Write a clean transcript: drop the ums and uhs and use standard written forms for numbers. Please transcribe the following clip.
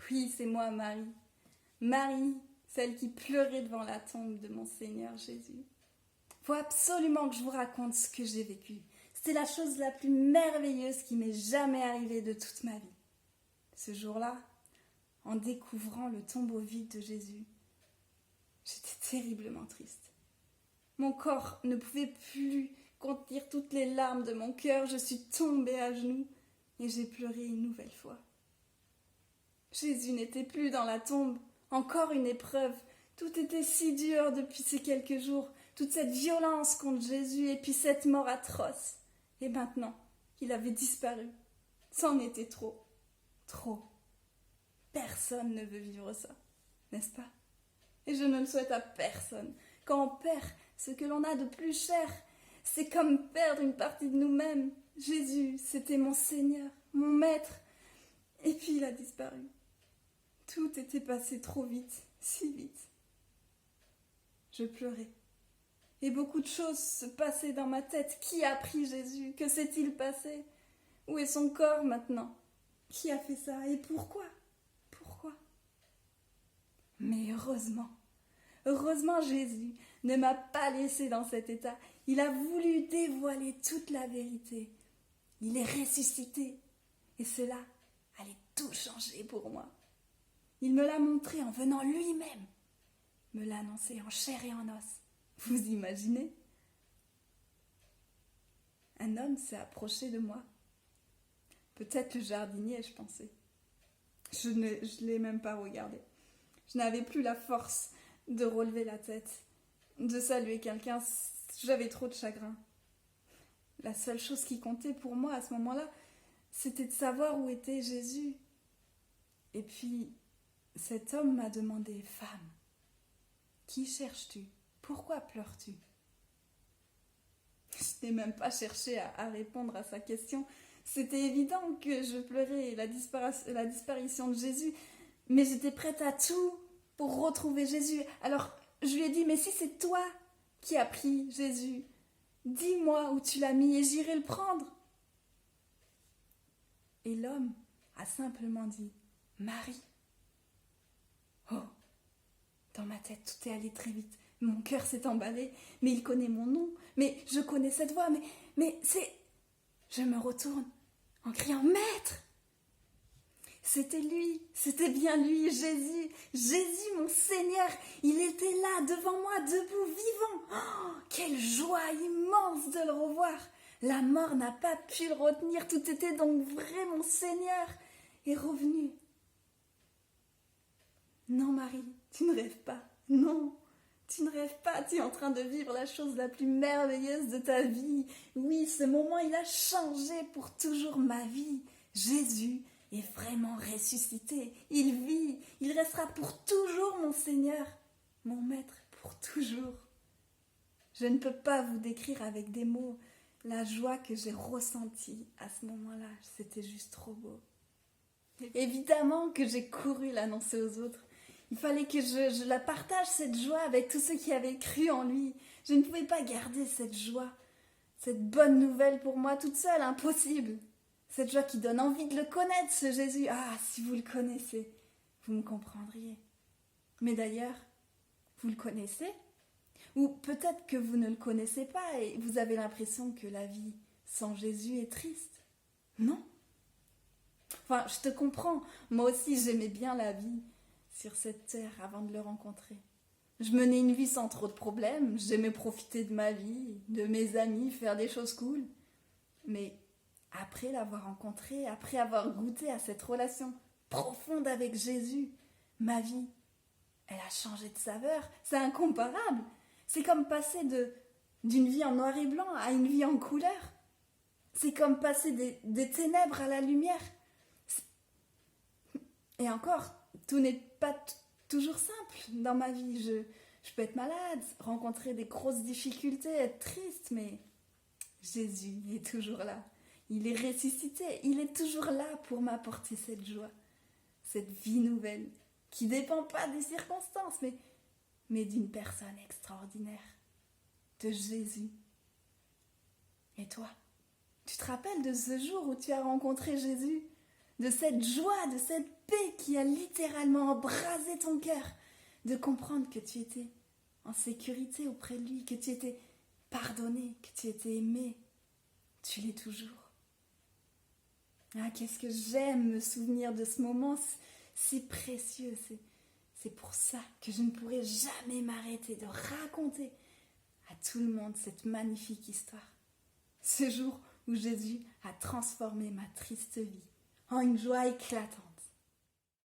Oui, c'est moi, Marie. Marie, celle qui pleurait devant la tombe de mon Seigneur Jésus. Faut absolument que je vous raconte ce que j'ai vécu. C'était la chose la plus merveilleuse qui m'est jamais arrivée de toute ma vie. Ce jour-là, en découvrant le tombeau vide de Jésus, j'étais terriblement triste. Mon corps ne pouvait plus contenir toutes les larmes de mon cœur. Je suis tombée à genoux et j'ai pleuré une nouvelle fois. Jésus n'était plus dans la tombe. Encore une épreuve. Tout était si dur depuis ces quelques jours. Toute cette violence contre Jésus et puis cette mort atroce. Et maintenant, il avait disparu. C'en était trop. Trop. Personne ne veut vivre ça, n'est-ce pas? Et je ne le souhaite à personne. Quand on perd ce que l'on a de plus cher, c'est comme perdre une partie de nous-mêmes. Jésus, c'était mon Seigneur, mon Maître. Et puis il a disparu. Tout était passé trop vite, si vite. Je pleurais. Et beaucoup de choses se passaient dans ma tête. Qui a pris Jésus? Que s'est-il passé? Où est son corps maintenant? Qui a fait ça? Et pourquoi? Pourquoi? Mais heureusement Jésus ne m'a pas laissé dans cet état. Il a voulu dévoiler toute la vérité. Il est ressuscité. Et cela allait tout changer pour moi. Il me l'a montré en venant lui-même, me l'a annoncé en chair et en os. Vous imaginez? Un homme s'est approché de moi. Peut-être le jardinier, je pensais. Je ne l'ai même pas regardé. Je n'avais plus la force de relever la tête, de saluer quelqu'un. J'avais trop de chagrin. La seule chose qui comptait pour moi à ce moment-là, c'était de savoir où était Jésus. Et puis, cet homme m'a demandé: « Femme, qui cherches-tu? Pourquoi pleures-tu » Je n'ai même pas cherché à répondre à sa question. C'était évident que je pleurais la disparition de Jésus, mais j'étais prête à tout pour retrouver Jésus. Alors je lui ai dit: « Mais si c'est toi qui as pris Jésus, dis-moi où tu l'as mis et j'irai le prendre. » Et l'homme a simplement dit: « Marie. » Oh, dans ma tête, tout est allé très vite. Mon cœur s'est emballé. Mais il connaît mon nom. Mais je connais cette voix. Mais c'est... Je me retourne en criant: « Maître !» C'était lui, c'était bien lui, Jésus. Jésus, mon Seigneur. Il était là, devant moi, debout, vivant. Oh, quelle joie immense de le revoir. La mort n'a pas pu le retenir. Tout était donc vrai, mon Seigneur est revenu. Non, Marie, tu ne rêves pas. Non, tu ne rêves pas. Tu es en train de vivre la chose la plus merveilleuse de ta vie. Oui, ce moment, il a changé pour toujours ma vie. Jésus est vraiment ressuscité. Il vit. Il restera pour toujours mon Seigneur, mon Maître, pour toujours. Je ne peux pas vous décrire avec des mots la joie que j'ai ressentie à ce moment-là. C'était juste trop beau. Évidemment que j'ai couru l'annoncer aux autres. Il fallait que je la partage, cette joie, avec tous ceux qui avaient cru en lui. Je ne pouvais pas garder cette joie, cette bonne nouvelle pour moi toute seule, impossible. Cette joie qui donne envie de le connaître, ce Jésus. Ah, si vous le connaissez, vous me comprendriez. Mais d'ailleurs, vous le connaissez? Ou peut-être que vous ne le connaissez pas et vous avez l'impression que la vie sans Jésus est triste. Non? Enfin, je te comprends. Moi aussi, j'aimais bien la vie sur cette terre avant de le rencontrer. Je menais une vie sans trop de problèmes. J'aimais profiter de ma vie, de mes amis, faire des choses cool. Mais après l'avoir rencontré, après avoir goûté à cette relation profonde avec Jésus, ma vie, elle a changé de saveur. C'est incomparable. C'est comme passer d'une vie en noir et blanc à une vie en couleur. C'est comme passer des ténèbres à la lumière. Et encore, tout n'est pas toujours simple dans ma vie. Je peux être malade, rencontrer des grosses difficultés, être triste, mais Jésus est toujours là. Il est ressuscité, il est toujours là pour m'apporter cette joie, cette vie nouvelle, qui ne dépend pas des circonstances, mais d'une personne extraordinaire, de Jésus. Et toi, tu te rappelles de ce jour où tu as rencontré Jésus? de cette joie, de cette paix qui a littéralement embrasé ton cœur, de comprendre que tu étais en sécurité auprès de lui, que tu étais pardonné, que tu étais aimé. Tu l'es toujours. Ah, qu'est-ce que j'aime me souvenir de ce moment, c'est précieux. C'est pour ça que je ne pourrai jamais m'arrêter de raconter à tout le monde cette magnifique histoire. Ce jour où Jésus a transformé ma triste vie en une joie éclatante.